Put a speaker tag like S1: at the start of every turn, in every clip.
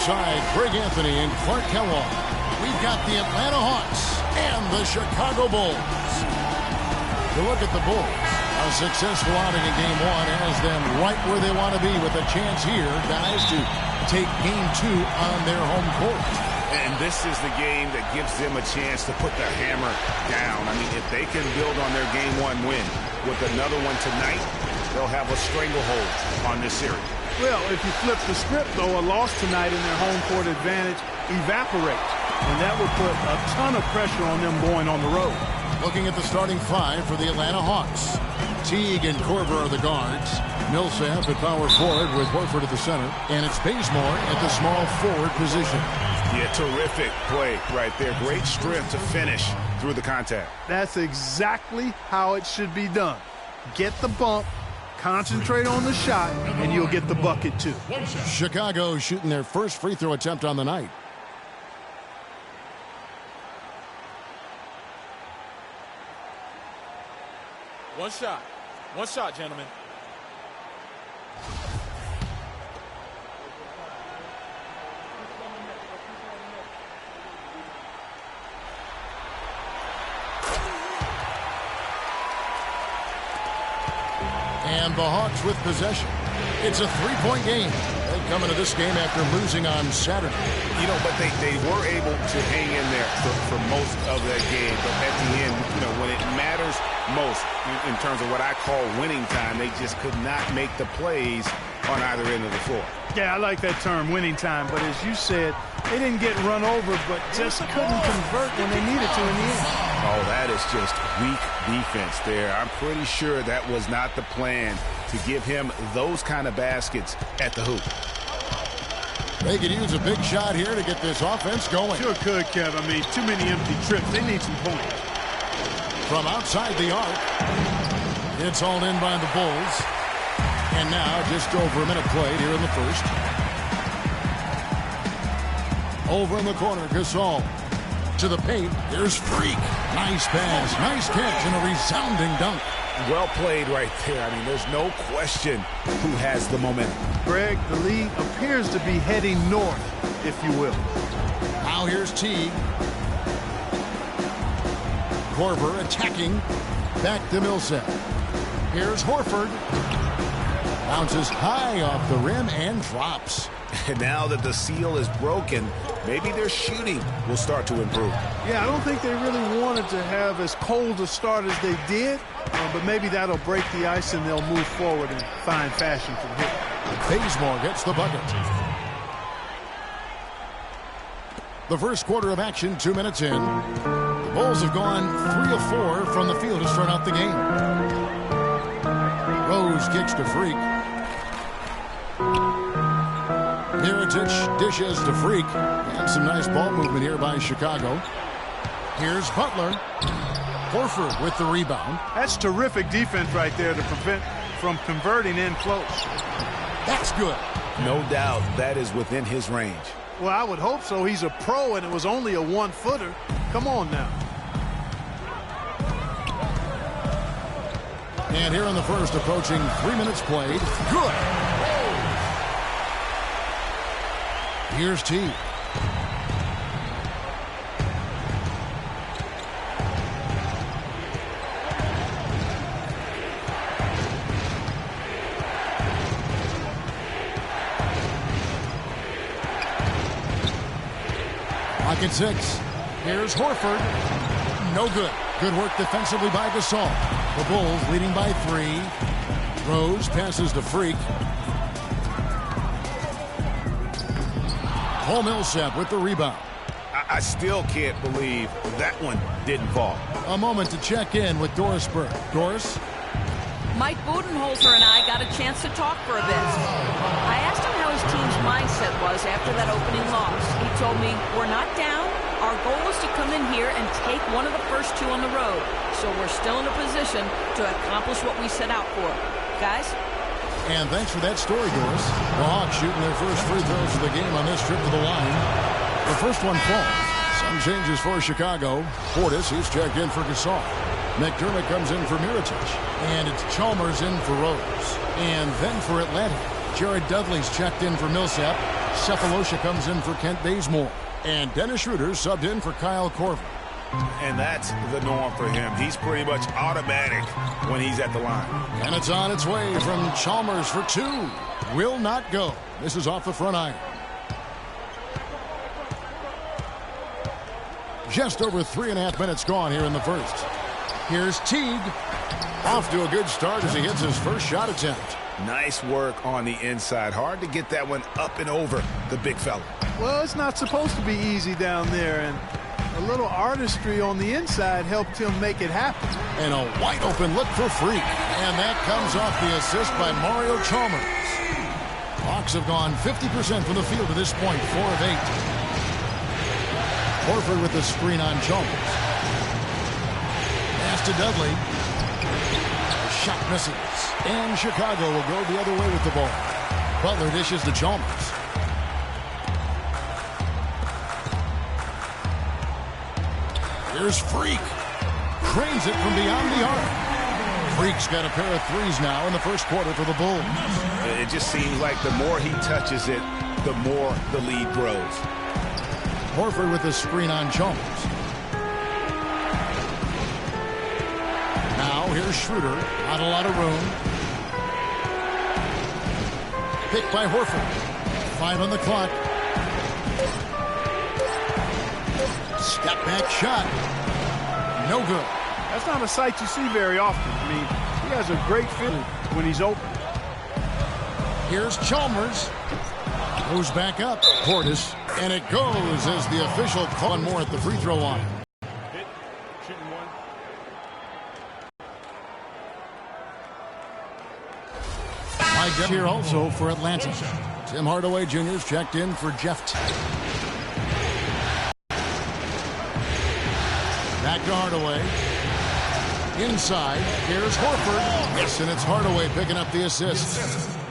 S1: Side, Greg Anthony and Clark Kellogg. We've got the Atlanta Hawks and the Chicago Bulls. To look at the Bulls, a successful outing in Game 1 has them right where they want to be with a chance here, guys, to take Game 2 on their home court.
S2: And this is the game that gives them a chance to put the hammer down. I mean, if they can build on their Game 1 win with another one tonight, they'll have a stranglehold on this series.
S3: Well, if you flip the script, though, a loss tonight in their home court advantage evaporates. And that would put a ton of pressure on them going on the road.
S1: Looking at the starting five for the Atlanta Hawks. Teague and Korver are the guards. Millsap at power forward with Horford at the center. And it's Bazemore at the small forward position.
S2: Yeah, terrific play right there. Great strength to finish through the contact.
S3: That's exactly how it should be done. Get the bump, concentrate on the shot, and you'll get the bucket too.
S1: Chicago shooting their first free throw attempt on the night.
S4: One shot, gentlemen.
S1: And the Hawks with possession. It's a three-point game. They come into this game after losing on Saturday.
S2: You know, but they were able to hang in there for most of that game. But at the end, you know, when it matters most in terms of what I call winning time, they just could not make the plays on either end of the floor.
S3: Yeah, I like that term, winning time. But as you said, they didn't get run over, but just couldn't convert when they needed to in the end.
S2: Oh, that is just weak defense there. I'm pretty sure that was not the plan to give him those kind of baskets at the hoop.
S1: They could use a big shot here to get this offense going.
S3: Sure could, Kev. I mean, too many empty trips. They need some points.
S1: From outside the arc, it's hauled in by the Bulls. And now just over a minute played here in the first. Over in the corner, Gasol. To the paint, there's Freak. Nice pass, nice catch, and a resounding dunk.
S2: Well played right there. I mean, there's no question who has the momentum.
S3: Greg, the lead appears to be heading north, if you will.
S1: Now here's Teague. Korver attacking. Back to Millsap. Here's Horford. Bounces high off the rim and drops.
S2: And now that the seal is broken, maybe their shooting will start to improve.
S3: Yeah, I don't think they really wanted to have as cold a start as they did, but maybe that'll break the ice and they'll move forward in fine fashion from here.
S1: Bazemore gets the bucket. The first quarter of action, 2 minutes in. The Bulls have gone 3 of 4 from the field to start out the game. Rose kicks to Freak. Mirotic dishes to Freak. And some nice ball movement here by Chicago. Here's Butler. Horford with the rebound.
S3: That's terrific defense right there to prevent from converting in close.
S1: That's good.
S2: No doubt that is within his range.
S3: Well, I would hope so. He's a pro, and it was only a one-footer. Come on now.
S1: And here in the first, approaching 3 minutes played. Good. Here's T. Pocket 6. Here's Horford. No good. Good work defensively by Gasol. The Bulls leading by 3. Rose passes to Freak. Paul Millsap with the rebound.
S2: I still can't believe that one didn't fall.
S1: A moment to check in with Doris Burke. Doris?
S5: Mike Budenholzer and I got a chance to talk for a bit. I asked him how his team's mindset was after that opening loss. He told me, we're not down. Our goal is to come in here and take one of the first 2 on the road. So we're still in a position to accomplish what we set out for. Guys?
S1: And thanks for that story, Doris. The Hawks shooting their first free throws of the game on this trip to the line. The first one falls. Some changes for Chicago. Portis, he's checked in for Gasol. McDermott comes in for Mirotic. And it's Chalmers in for Rose. And then for Atlanta, Jared Dudley's checked in for Millsap. Cephalosha comes in for Kent Bazemore. And Dennis Schroeder subbed in for Kyle Korver.
S2: And that's the norm for him. He's pretty much automatic when he's at the line.
S1: And it's on its way from Chalmers for two. Will not go. This is off the front iron. Just over 3.5 minutes gone here in the first. Here's Teague. Off to a good start as he hits his first shot attempt.
S2: Nice work on the inside. Hard to get that one up and over the big fella.
S3: Well, it's not supposed to be easy down there, and a little artistry on the inside helped him make it happen.
S1: And a wide open look for Freak. And that comes off the assist by Mario Chalmers. Hawks have gone 50% from the field to this point, 4 of 8. Horford with the screen on Chalmers. Pass to Dudley. Shot misses. And Chicago will go the other way with the ball. Butler dishes to Chalmers. Here's Freak. Cranes it from beyond the arc. Freak's got a pair of threes now in the first quarter for the Bulls.
S2: It just seems like the more he touches it, the more the lead grows.
S1: Horford with the screen on Chalmers. Now here's Schroeder. Not a lot of room. Picked by Horford. 5 on the clock. Step back shot. No good.
S3: That's not a sight you see very often. I mean, he has a great feeling when he's open.
S1: Here's Chalmers. Goes back up. Portis. And it goes as the official call. One more at the free throw line.
S3: Shooting one.
S1: Mike here also for Atlanta. Tim Hardaway Jr.'s checked in for Jeff. Back to Hardaway. Inside. Here's Horford. Yes, and it's Hardaway picking up the assist.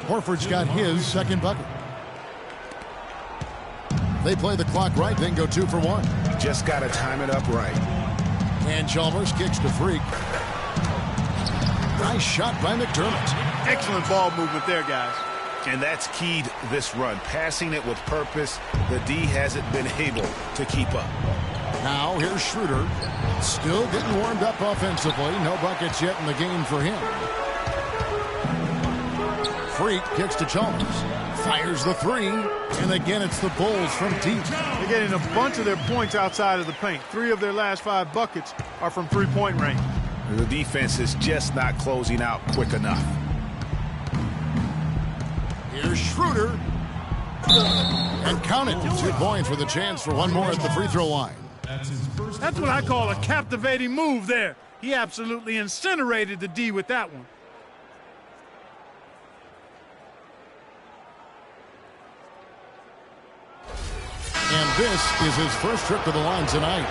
S1: Horford's got his second bucket. They play the clock right, then go 2 for 1.
S2: Just got to time it up right.
S1: And Chalmers kicks to Freak. Nice shot by McDermott.
S3: Excellent ball movement there, guys.
S2: And that's keyed this run. Passing it with purpose. The D hasn't been able to keep up.
S1: Now here's Schroeder. Still getting warmed up offensively. No buckets yet in the game for him. Freak kicks to Chalmers. Fires the three. And again, it's the Bulls from deep.
S3: They're getting a bunch of their points outside of the paint. 3 of their last 5 buckets are from three-point range.
S2: The defense is just not closing out quick enough.
S1: Here's Schroeder. And count it. 2 points with a chance for one more at the free throw line.
S3: That's what I call a captivating move there. He absolutely incinerated the D with that one.
S1: And this is his first trip to the line tonight.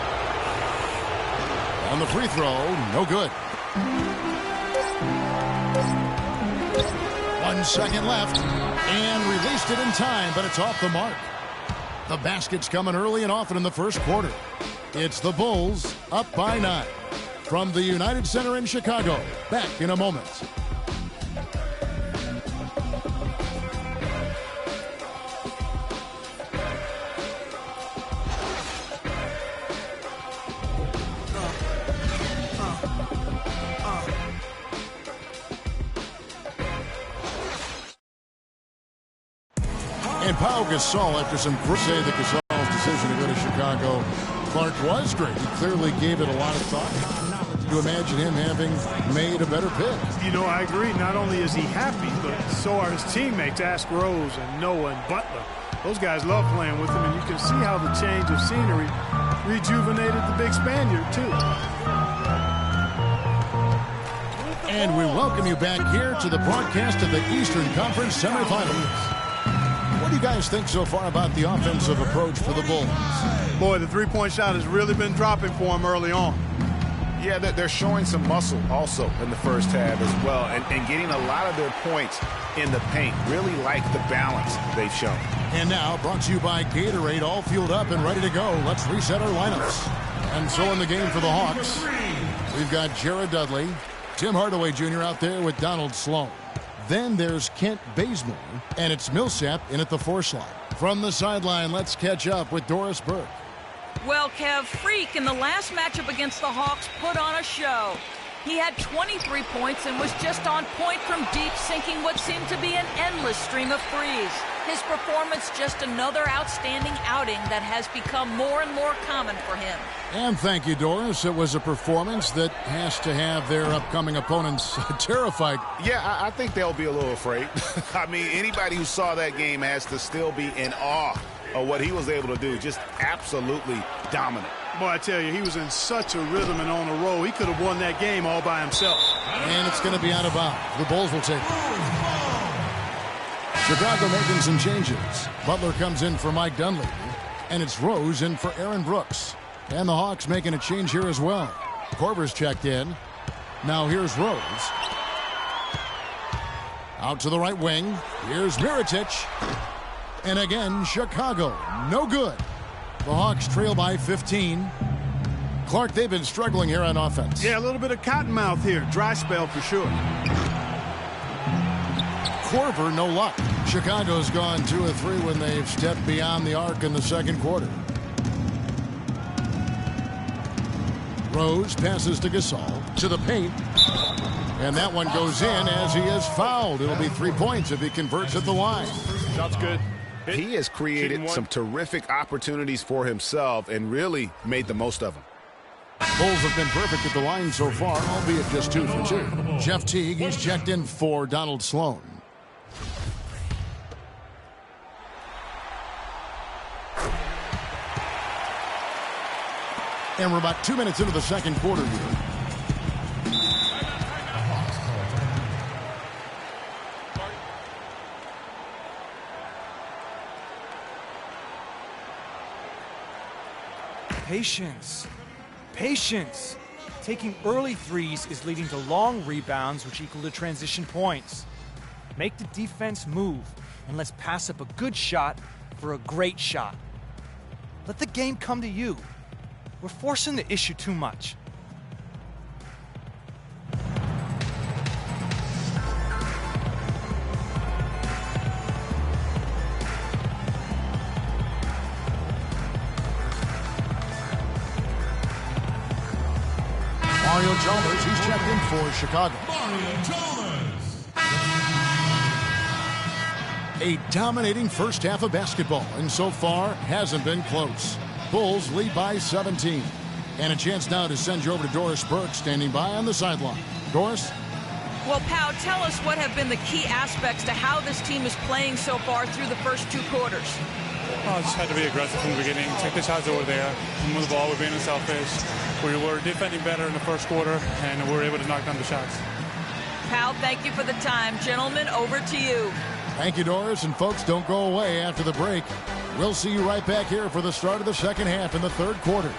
S1: On the free throw, no good. 1 second left. And released it in time, but it's off the mark. The basket's coming early and often in the first quarter. It's the Bulls up by 9. From the United Center in Chicago. Back in a moment. And Pau Gasol, after some say that Gasol's decision to go to Chicago, Clark was great. He clearly gave it a lot of thought. To imagine him having made a better pick.
S3: You know, I agree. Not only is he happy, but so are his teammates, Ask Rose and Noah and Butler. Those guys love playing with him, and you can see how the change of scenery rejuvenated the big Spaniard, too.
S1: And we welcome you back here to the broadcast of the Eastern Conference semifinals. What do you guys think so far about the offensive approach for the Bulls?
S3: Boy, the three-point shot has really been dropping for him early on.
S2: Yeah, they're showing some muscle also in the first half as well, and getting a lot of their points in the paint. Really like the balance they've shown.
S1: And now, brought to you by Gatorade, all fueled up and ready to go. Let's reset our lineups. And so in the game for the Hawks, we've got Jared Dudley, Tim Hardaway Jr. out there with Donald Sloan. Then there's Kent Bazemore, and it's Millsap in at the 4 slot. From the sideline, let's catch up with Doris Burke.
S5: Well, Kev, Freak in the last matchup against the Hawks put on a show. He had 23 points and was just on point from deep, sinking what seemed to be an endless stream of threes. His performance just another outstanding outing that has become more and more common for him.
S1: And thank you, Doris. It was a performance that has to have their upcoming opponents terrified.
S2: Yeah, I think they'll be a little afraid. I mean, anybody who saw that game has to still be in awe of what he was able to do. Just absolutely dominant.
S3: Boy, I tell you, he was in such a rhythm and on a roll. He could have won that game all by himself.
S1: And it's going to be out of bounds. The Bulls will take it. Chicago making some changes. Butler comes in for Mike Dunleavy, and it's Rose in for Aaron Brooks. And the Hawks making a change here as well. Korver's checked in. Now here's Rose. Out to the right wing. Here's Mirotic. And again, Chicago. No good. The Hawks trail by 15. Clark, they've been struggling here on offense.
S3: Yeah, a little bit of cottonmouth here. Dry spell for sure.
S1: Korver, no luck. Chicago's gone 2 of 3 when they've stepped beyond the arc in the second quarter. Rose passes to Gasol, to the paint. And that one goes in as he is fouled. It'll be 3 points if he converts at the line.
S3: Shot's good.
S2: He has created some terrific opportunities for himself and really made the most of them.
S1: Bulls have been perfect at the line so far, albeit just 2 for 2. Jeff Teague, he's checked in for Donald Sloan. And we're about 2 minutes into the second quarter here.
S4: Patience. Patience. Taking early threes is leading to long rebounds, which equal to transition points. Make the defense move, and let's pass up a good shot for a great shot. Let the game come to you. We're forcing the issue too much.
S1: Mario Chalmers, he's checked in for Chicago.
S6: Mario Chalmers.
S1: A dominating first half of basketball, and so far hasn't been close. Bulls lead by 17. And a chance now to send you over to Doris Burke, standing by on the sideline. Doris?
S5: Well, Pow, tell us what have been the key aspects to how this team is playing so far through the first 2 quarters.
S7: Oh, just had to be aggressive from the beginning. Take the shots that were there. Move the ball. We're being unselfish. We were defending better in the first quarter, and we were able to knock down the shots.
S5: Pow, thank you for the time. Gentlemen, over to you.
S1: Thank you, Doris. And folks, don't go away after the break. We'll see you right back here for the start of the second half in the third quarter.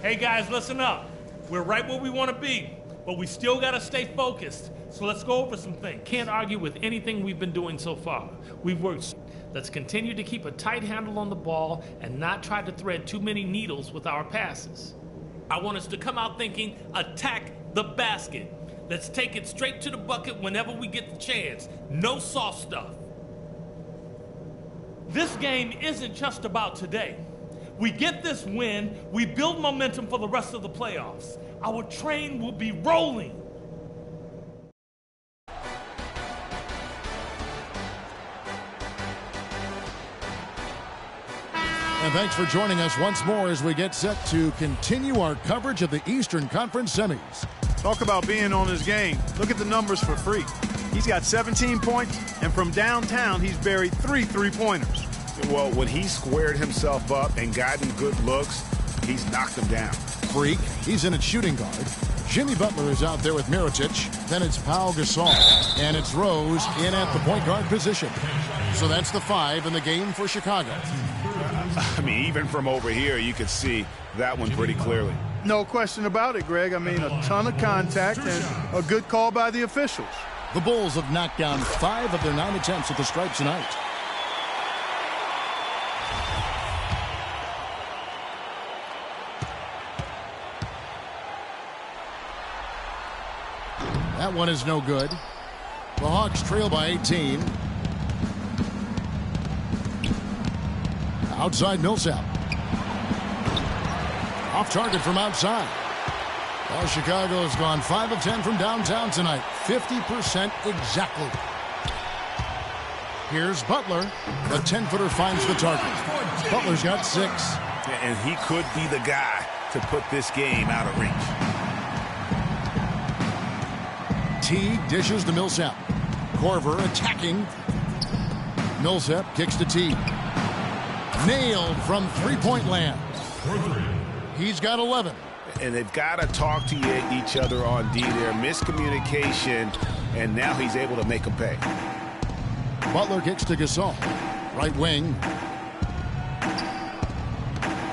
S6: Hey guys, listen up. We're right where we want to be, but we still got to stay focused. So let's go over some things. Can't argue with anything we've been doing so far. We've worked. Let's continue to keep a tight handle on the ball and not try to thread too many needles with our passes. I want us to come out thinking, attack the basket. Let's take it straight to the bucket whenever we get the chance. No soft stuff. This game isn't just about today. We get this win, we build momentum for the rest of the playoffs. Our train will be rolling.
S1: And thanks for joining us once more as we get set to continue our coverage of the Eastern Conference semis.
S3: Talk about being on his game. Look at the numbers for Freak. He's got 17 points, and from downtown, he's buried 3 three-pointers.
S2: Well, when he squared himself up and gotten good looks, he's knocked them down.
S1: Freak, he's in at shooting guard. Jimmy Butler is out there with Mirotic. Then it's Pau Gasol. And it's Rose in at the point guard position. So that's the 5 in the game for Chicago.
S2: I mean, even from over here, you could see that one pretty clearly.
S3: No question about it, Greg. I mean, a ton of contact and a good call by the officials.
S1: The Bulls have knocked down 5 of their 9 attempts at the stripe tonight. That one is no good. The Hawks trail by 18. Outside Millsap. Off target from outside. Well, Chicago has gone 5 of 10 from downtown tonight. 50% exactly. Here's Butler. The 10-footer finds the target. Butler's got 6.
S2: And he could be the guy to put this game out of reach.
S1: Teague dishes to Millsap. Korver attacking. Millsap kicks to Teague. Nailed from three-point land. He's got 11.
S2: And they've got to talk to each other on D there. Miscommunication, and now he's able to make them pay.
S1: Butler kicks to Gasol. Right wing.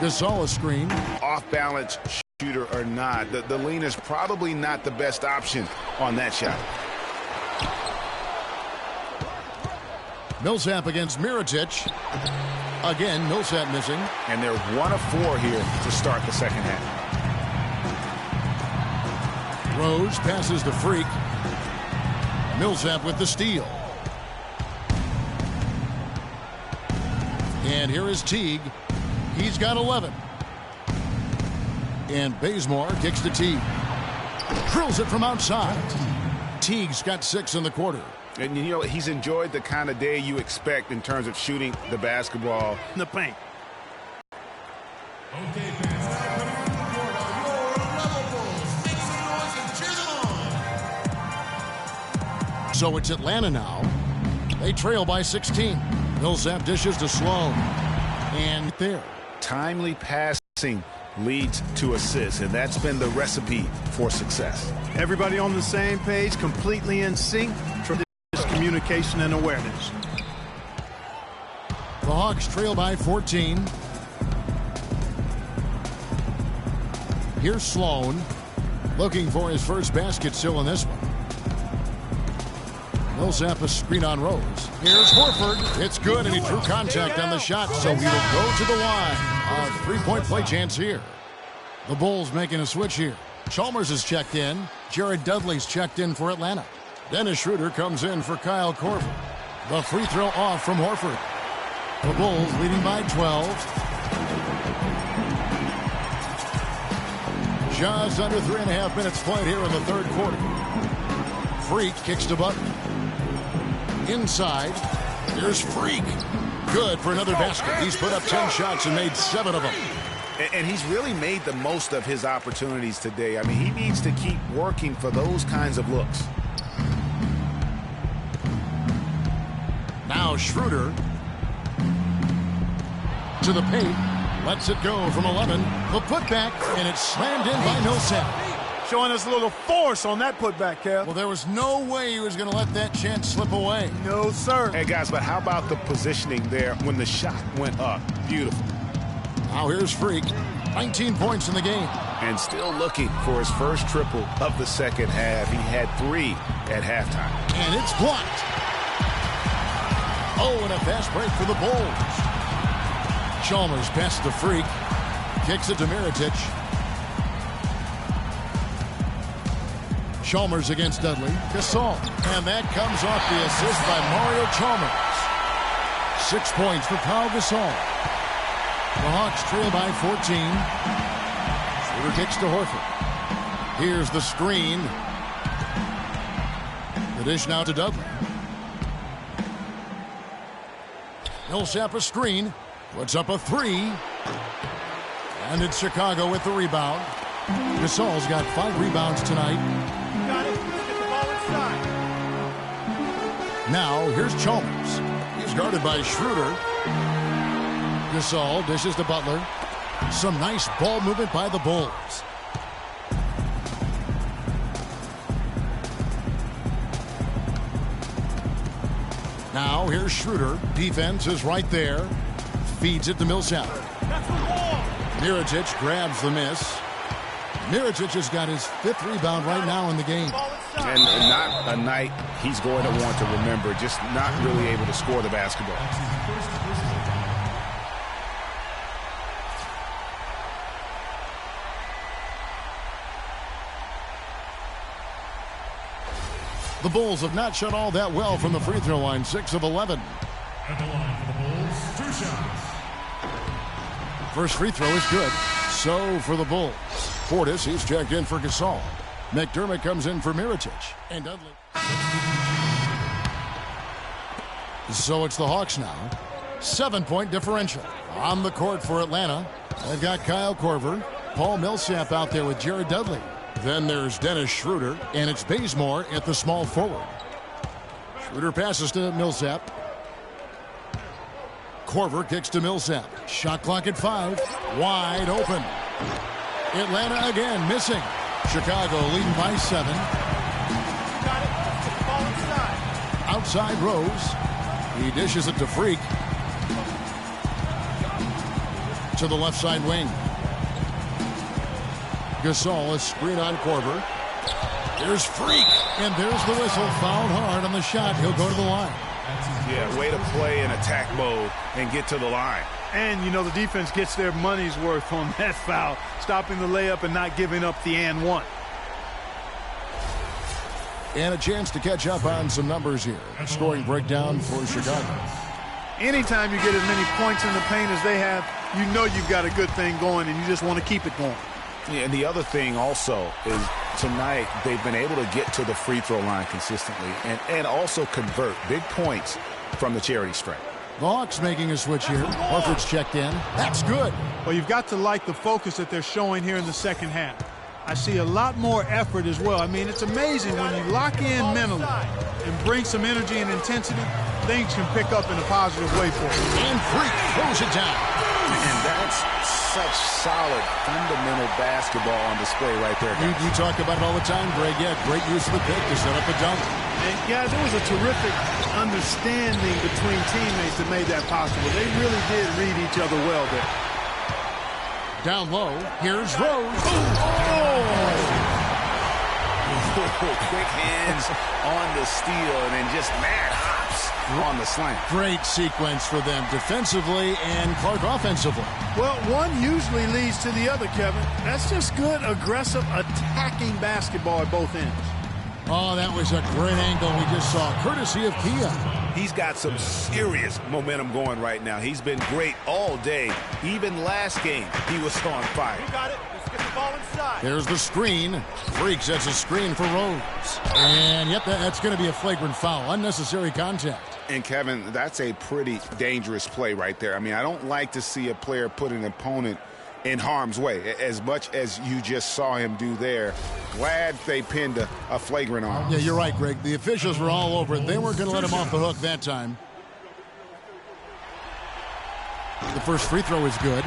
S1: Gasol a screen.
S2: Off-balance shooter or not, the lean is probably not the best option on that shot.
S1: Millsap against Mirotic. Again, Millsap missing.
S2: And they're 1 of 4 here to start the second half.
S1: Rose passes to Freak. Millsap with the steal. And here is Teague. He's got 11. And Bazemore kicks to Teague. Drills it from outside. Teague's got 6 in the quarter.
S2: And you know, he's enjoyed the kind of day you expect in terms of shooting the basketball
S3: In the paint.
S1: Okay, so it's Atlanta now. They trail by 16. Millsap dishes to Sloan. And there.
S2: Timely passing leads to assists, and that's been the recipe for success.
S3: Everybody on the same page, completely in sync. Communication and awareness.
S1: The Hawks trail by 14. Here's Sloan looking for his first basket still in this one. Millsap a screen on Rose. Here's Horford. It's good, and he drew contact on the shot, so he will go to the line. A three-point play chance here. The Bulls making a switch here. Chalmers is checked in. Jared Dudley's checked in for Atlanta. Dennis Schroeder comes in for Kyle Korver. The free throw off from Horford. The Bulls leading by 12. Just under 3.5 minutes played here in the third quarter. Freak kicks to Butler. Inside, here's Freak. Good for another basket. He's put up 10 shots and made 7 of them.
S2: And he's really made the most of his opportunities today. I mean, he needs to keep working for those kinds of looks. Now
S1: Schroeder to the paint, lets it go from 11. The putback, and it's slammed in by Millsap.
S3: Showing us a little force on that putback, Kev.
S1: Well, there was no way he was going to let that chance slip away.
S3: No, sir.
S2: Hey, guys, but how about the positioning there when the shot went up? Beautiful.
S1: Now here's Freak. 19 points in the game.
S2: And still looking for his first triple of the second half. He had 3 at halftime.
S1: And it's blocked. Oh, and a fast break for the Bulls. Chalmers passes to Freak. Kicks it to Mirotic. Chalmers against Dudley. Gasol. And that comes off the assist by Mario Chalmers. 6 points for Pau Gasol. The Hawks trail by 14. Schroeder kicks to Horford. Here's the screen. The dish now to Dudley. Millsap a screen. Puts up a 3. And it's Chicago with the rebound. Gasol's got 5 rebounds tonight.
S3: Got it. Let's get the ball inside.
S1: Now, here's Chalmers. He's guarded by Schroeder. Gasol dishes to Butler. Some nice ball movement by the Bulls. Now here's Schroeder. Defense is right there. Feeds it to Millsap. Mirotic grabs the miss. Mirotic has got his 5th rebound right now in the game.
S2: And not a night he's going to want to remember, just not really able to score the basketball.
S1: The Bulls have not shot all that well from the free throw line, 6 of 11.
S8: At the line for the Bulls, 2 shots.
S1: First free throw is good. So for the Bulls. Portis, he's checked in for Gasol. McDermott comes in for Mirotic. And Dudley. So it's the Hawks now. 7-point differential. On the court for Atlanta. They've got Kyle Korver. Paul Millsap out there with Jared Dudley. Then there's Dennis Schroeder, and it's Bazemore at the small forward. Schroeder passes to Millsap. Korver kicks to Millsap. Shot clock at 5. Wide open. Atlanta again missing. Chicago leading by 7.
S3: Got it. Let's get the ball inside.
S1: Outside Rose. He dishes it to Freak. To the left side wing. Gasol, a screen on Korver. There's Freak, and there's the whistle. Fouled hard on the shot. He'll go to the line.
S2: Yeah, way to play in attack mode and get to the line.
S3: And, you know, the defense gets their money's worth on that foul, stopping the layup and not giving up the and one.
S1: And a chance to catch up on some numbers here. Scoring breakdown for Chicago.
S3: Anytime you get as many points in the paint as they have, you know you've got a good thing going, and you just want to keep it going.
S2: Yeah, and the other thing also is tonight they've been able to get to the free throw line consistently and also convert big points from the charity stripe.
S1: The Hawks making a switch here. Horford's checked in. That's good.
S3: Well, you've got to like the focus that they're showing here in the second half. I see a lot more effort as well. I mean, it's amazing when you lock in mentally and bring some energy and intensity, things can pick up in a positive way for you.
S1: And Freak throws it down.
S2: And that's such solid, fundamental basketball on display right there, guys.
S1: You talk about it all the time, Greg. Yeah, great use of the pick to set up a dunk.
S3: And, guys, there was a terrific understanding between teammates that made that possible. They really did read each other well there.
S1: Down low, here's Rose. Oh!
S2: Quick hands on the steal and then just mad hops on the slant.
S1: Great sequence for them defensively and Clark offensively.
S3: Well, one usually leads to the other, Kevin. That's just good, aggressive, attacking basketball at both ends.
S1: Oh, that was a great angle we just saw, courtesy of Kia.
S2: He's got some serious momentum going right now. He's been great all day. Even last game, he was on fire.
S3: You got it. Let's get the ball inside.
S1: There's the screen. Freak sets a screen for Rose. And, yep, that's going to be a flagrant foul. Unnecessary contact.
S2: And, Kevin, that's a pretty dangerous play right there. I mean, I don't like to see a player put an opponent in harm's way, as much as you just saw him do there. Glad they pinned a flagrant on him.
S1: Yeah, you're right, Greg. The officials were all over it. They weren't going to let him off the hook that time. The first free throw is good.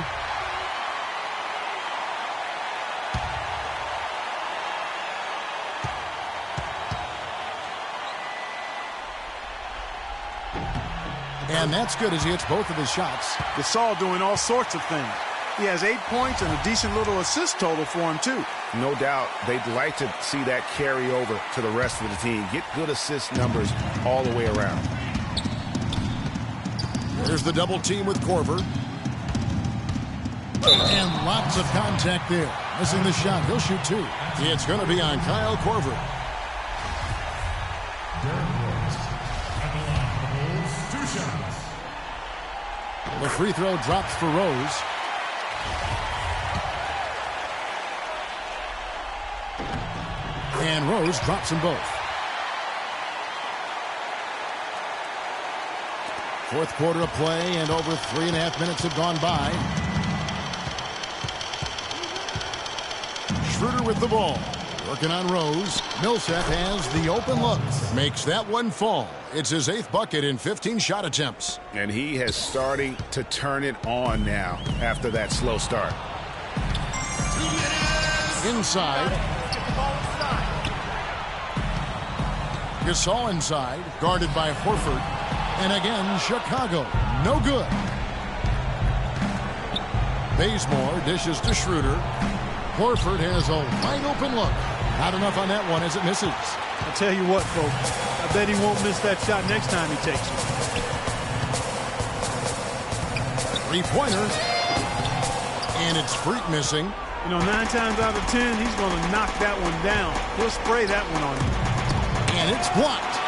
S1: And that's good as he hits both of his shots.
S3: Gasol doing all sorts of things. He has 8 points and a decent little assist total for him, too.
S2: No doubt they'd like to see that carry over to the rest of the team. Get good assist numbers all the way around.
S1: There's the double team with Korver. And lots of contact there. Missing the shot. He'll shoot 2. It's going to be on Kyle Korver. The free throw drops for Rose. And Rose drops them both. Fourth quarter of play, and over 3.5 minutes have gone by. Schroeder with the ball. Working on Rose. Millsap has the open look. Makes that one fall. It's his 8th bucket in 15 shot attempts.
S2: And he has starting to turn it on now after that slow start.
S1: Inside. Gasol inside, guarded by Horford. And again, Chicago, no good. Bazemore dishes to Schroeder. Horford has a wide open look. Not enough on that one as it misses.
S3: I'll tell you what, folks. I bet he won't miss that shot next time he takes it.
S1: Three-pointer. And it's Freak missing.
S3: You know, 9 times out of 10, he's going to knock that one down. He'll spray that one on you.
S1: And it's blocked.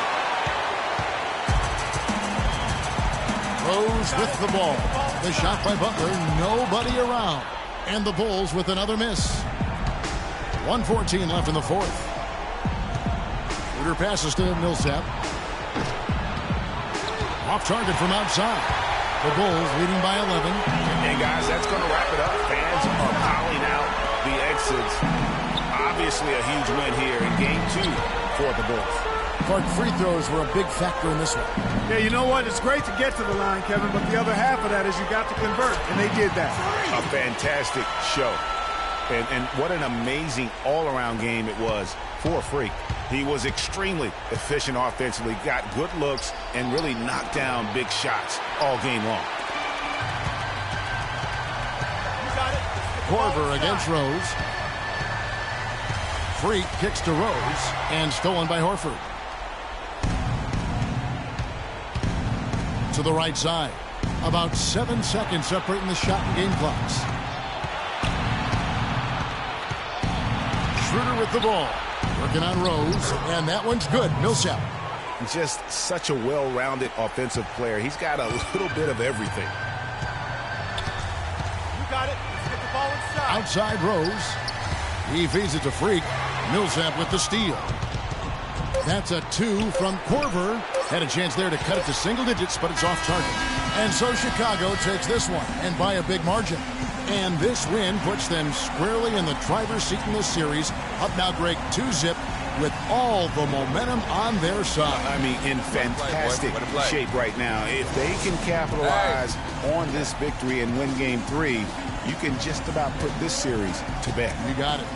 S1: Rose with the ball. The shot by Butler, nobody around. And the Bulls with another miss. 1:14 left in the fourth. Schroeder passes to Millsap. Off target from outside. The Bulls leading by 11.
S2: And guys, that's going to wrap it up. Fans are piling out the exits. Obviously a huge win here in game 2 for the Bulls.
S1: Clark, free throws were a big factor in this one.
S3: Yeah, you know what? It's great to get to the line, Kevin, but the other half of that is you got to convert, and they did that.
S2: A fantastic show. And what an amazing all-around game it was for Freak. He was extremely efficient offensively, got good looks, and really knocked down big shots all game long.
S1: Korver against Rose. Freak kicks to Rose, and stolen by Horford. To the right side. About 7 seconds separating the shot and game clocks. Schroeder with the ball. Working on Rose, and that one's good. Millsap.
S2: Just such a well-rounded offensive player. He's got a little bit of everything.
S3: You got it. Let's get the ball inside.
S1: Outside Rose. He feeds it to Freak. Millsap with the steal. That's a 2 from Korver. Had a chance there to cut it to single digits, but it's off target. And so Chicago takes this one, and by a big margin. And this win puts them squarely in the driver's seat in this series. Up now, Greg, 2-zip with all the momentum on their side.
S2: I mean, in fantastic shape right now. If they can capitalize on this victory and win game 3, you can just about put this series to bed.
S1: You got it.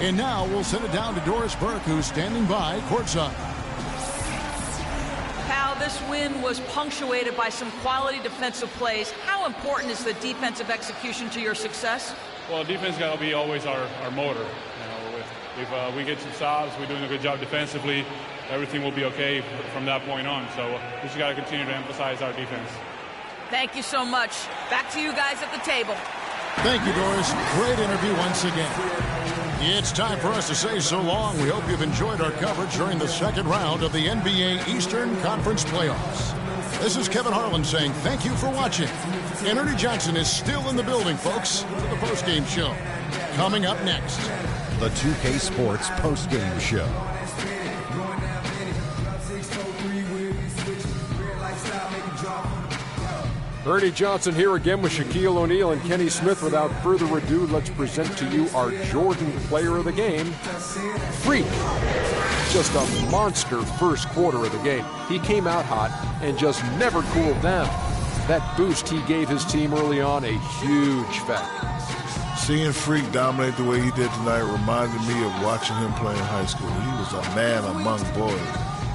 S1: And now we'll send it down to Doris Burke, who's standing by courtside.
S5: Pal, this win was punctuated by some quality defensive plays. How important is the defensive execution to your success?
S7: Well, defense got to be always our motor. You know, if we get some stops, we're doing a good job defensively, everything will be okay from that point on. So we just got to continue to emphasize our defense.
S5: Thank you so much. Back to you guys at the table.
S1: Thank you, Doris. Great interview once again. It's time for us to say so long. We hope you've enjoyed our coverage during the second round of the NBA Eastern Conference Playoffs. This is Kevin Harlan saying thank you for watching. And Ernie Johnson is still in the building, folks, for the postgame show. Coming up next,
S9: the 2K Sports postgame show.
S10: Ernie Johnson here again with Shaquille O'Neal and Kenny Smith. Without further ado, let's present to you our Jordan player of the game, Freak. Just a monster first quarter of the game. He came out hot and just never cooled down. That boost he gave his team early on, a huge factor.
S11: Seeing Freak dominate the way he did tonight reminded me of watching him play in high school. He was a man among boys.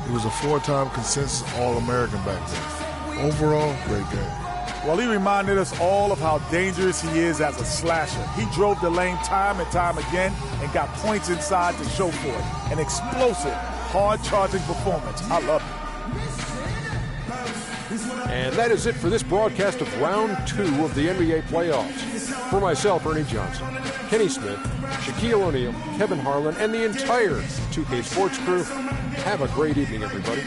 S11: He was a 4-time consensus All-American back then. Overall, great game.
S12: Well, he reminded us all of how dangerous he is as a slasher. He drove the lane time and time again and got points inside to show for it. An explosive, hard-charging performance. I love it.
S10: And that is it for this broadcast of Round 2 of the NBA playoffs. For myself, Ernie Johnson, Kenny Smith, Shaquille O'Neal, Kevin Harlan, and the entire 2K Sports crew, have a great evening, everybody.